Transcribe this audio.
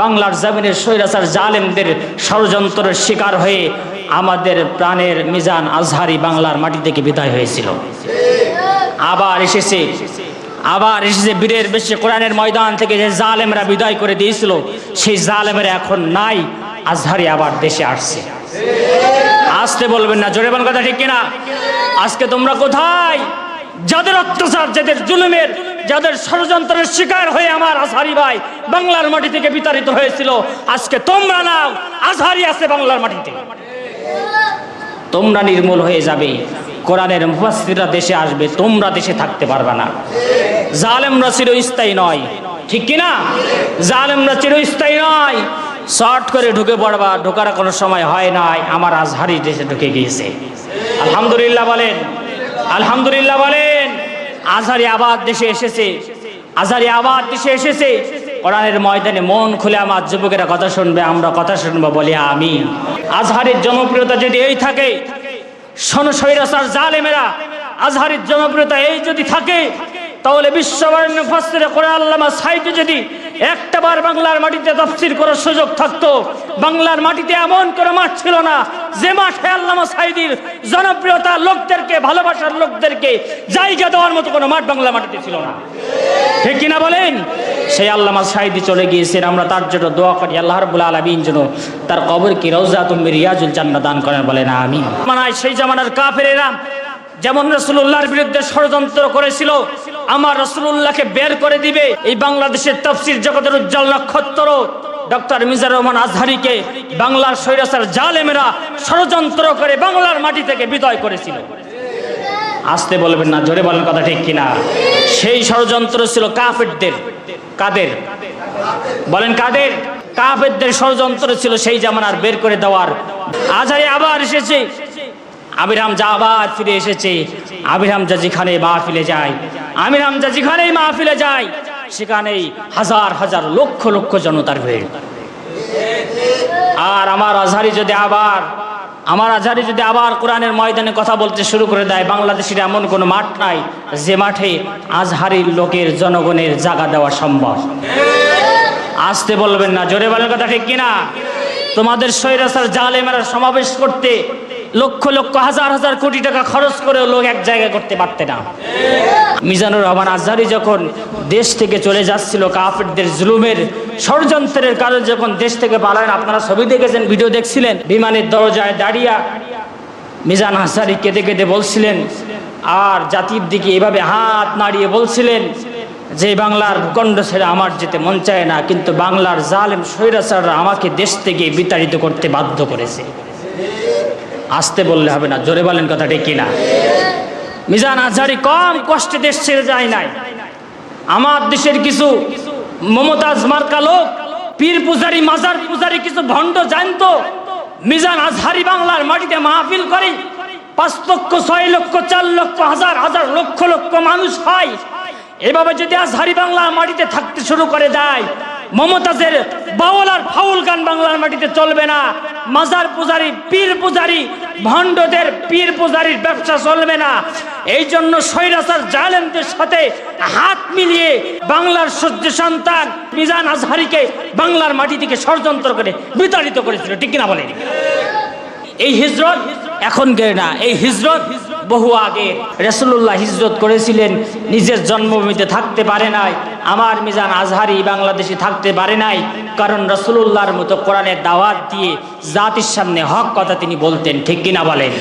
বাংলার জমিনের স্বৈরাচার জালেমদের ষড়যন্ত্রের শিকার হয়ে আমাদের প্রাণের মিজান আজহারি বাংলার মাটি থেকে বিদায় হয়েছিল। আবার এসেছে বীরের বেশে কোরআনের ময়দান থেকে যে জালেমরা বিদায় করে দিয়েছিল, সেই জালেমেরা এখন নাই, আজহারি আবার দেশে আসছে। আসতে বলবেন না, জোরে বলেন কথা ঠিক কিনা? আজকে তোমরা কোথায়? যাদের অত্যাচার, যাদের জুলুমের, যাদের ষড়যন্ত্রের শিকার হয়ে আমার আজহারি ভাই বাংলার মাটি থেকে বিতাড়িত হয়েছিল, আজকে তোমরা নাও, আজহারি আছে বাংলার মাটিতে। তোমরা নির্মূল হয়ে যাবে, কোরআনের মুফাসসিররা দেশে আসবে, তোমরা দেশে থাকতে পারবে না। জালেমরা চিরস্থায়ী নয়, ঠিক কিনা? জালেমরা চিরস্থায়ী নয়। শর্ট করে ঢুকে পড়বা, ঢোকার কোনো সময় হয় নাই। আমার আজহারি দেশে ঢুকে গিয়েছে, আলহামদুলিল্লাহ বলেন, আলহামদুলিল্লাহ বলেন। আজহারি আবার দেশে এসেছে, আজহারি আবার দেশে এসেছে। কোরআনের ময়দানে মন খুলে আমার যুবকেরা কথা শুনবে, আমরা কথা শুনবো, বলি আমিন। আজহারির জনপ্রিয়তা যদি এই থাকে, স্বৈরাচার জালেমেরা আজহারির জনপ্রিয়তা এই যদি থাকে, তাহলে বিশ্ববরেণ্য মুফাসসিরে কোরআন আল্লামা সাঈদী যদি একটাবার বাংলার মাটিতে তাফসীর করার সুযোগ থাকতো, বাংলার মাটিতে এমন কোনো মাঠ ছিল না যে মাঠে আল্লামা সাঈদীর জনপ্রিয়তা লোকদেরকে, ভালোবাসার লোকদেরকে জায়গা দেওয়ার মতো কোনো মাঠ বাংলা মাটিতে ছিল না, ঠিক কিনা বলেন? সেই আল্লামা সাঈদী চলে গিয়েছেন, আমরা তার জন্য দোয়া করি আল্লাহ রাব্বুল আলামিন যেন তার কবরকে রওজাতুম মিন রিয়াজুল জান্নাহ দান করেন, বলেন আমিন। সেই জামানার কাফেরেরা যেমন রাসূলুল্লাহর বিরুদ্ধে ষড়যন্ত্র করেছিল, আমার রাসূলুল্লাহকে বের করে দিবে, এই বাংলাদেশের তাফসীর জগতের উজ্জ্বল নক্ষত্র ডক্টর মিজানুর রহমান আজহারিকে বাংলার স্বৈরাচার জালেমেরা ষড়যন্ত্র করে বাংলার মাটি থেকে বিদায় করেছিল। আসতে বলবেন না, জোরে বলেন কথা ঠিক কিনা? সেই ষড়যন্ত্র ছিল কাফেরদের। কাদের বলেন? কাদের? কাফেরদের ষড়যন্ত্র ছিল সেই জামানার বের করে দেওয়ার। আজহারি আবার এসেছে, আমির হামজা আবার ফিরে এসেছে। আমির হামজা যেখানে মাহফিলে যায়, আমির হামজা যেখানেই মাহফিলে যায়, সেখানেই হাজার হাজার লক্ষ লক্ষ জনতার ভিড়। আর আমার আজহারি যদি আবার কোরআনের ময়দানে কথা বলতে শুরু করে দেয়, বাংলাদেশের এমন কোনো মাঠ নাই যে মাঠে আজহারির লোকের, জনগণের জায়গা দেওয়া সম্ভব। আসতে বলবেন না, জোরে বলেন কথা ঠিক কিনা? তোমাদের স্বৈরাচার জালেমেরা সমাবেশ করতে লক্ষ লক্ষ হাজার হাজার কোটি টাকা খরচ করে লোক এক জায়গায় করতে পারতে না। মিজানুর রহমান আজহারি যখন দেশ থেকে চলে যাচ্ছিল, কাফেরদের জুলুমের ষড়যন্ত্রের কারণে যখন দেশ থেকে পালালেন, আপনারা ছবি দেখেছেন, ভিডিও দেখছিলেন, বিমানের দরজায় দাঁড়িয়ে মিজান আজহারি কেঁদে কেঁদে বলছিলেন, আর জাতির দিকে এভাবে হাত নাড়িয়ে বলছিলেন যে বাংলার ভূখণ্ড ছেড়ে আমার যেতে মন চায় না, কিন্তু বাংলার জালেম স্বৈরাচাররা আমাকে দেশ থেকে বিতাড়িত করতে বাধ্য করেছে। আসতে বললে হবে না, জোরে বলেন কথা ঠিক কিনা? মিজান আজহারি কম কষ্টে দেশ ছেড়ে যায় নাই। আমার দেশের কিছু মমতাজ মার্কা লোক, পীর পূজারি, মাজার পূজারি, কিছু ভণ্ড জানতো মিজান আজহারি বাংলার মাটিতে মাহফিল করে 5 লক্ষ, 6 লক্ষ, 4 লক্ষ, হাজার হাজার লক্ষ লক্ষ মানুষ হয়। এভাবে যদি আজহারি বাংলার মাটিতে থাকতে শুরু করে দেয়, মমতাজের বাউল আর ফাউল গান বাংলার মাটিতে চলবে না, মাজার পূজারি, পীর পূজারি, ভণ্ডদের পীর পূজারির ব্যবসা চলবে না। এই জন্য স্বৈরাচার জালেমদের সাথে হাত মিলিয়ে বাংলার সূর্য সন্তান মিজান আজহারিকে বাংলার মাটি থেকে ষড়যন্ত্র করে বিতাড়িত করেছিল, ঠিক কিনা বলেন? এই হিজরত এখনকার না, এই হিজরত বহু আগে। রাসূলুল্লাহ হিজরত করেছিলেন, নিজের জন্মভূমিতে থাকতে পারে নাই। আমার মিজান আজহারি বাংলাদেশে থাকতে পারে নাই, কারণ রাসূলুল্লাহর মতো কোরআনের দাওয়াত দিয়ে জাতির সামনে হক কথা তিনি বলতেন, ঠিক কিনা বলেন?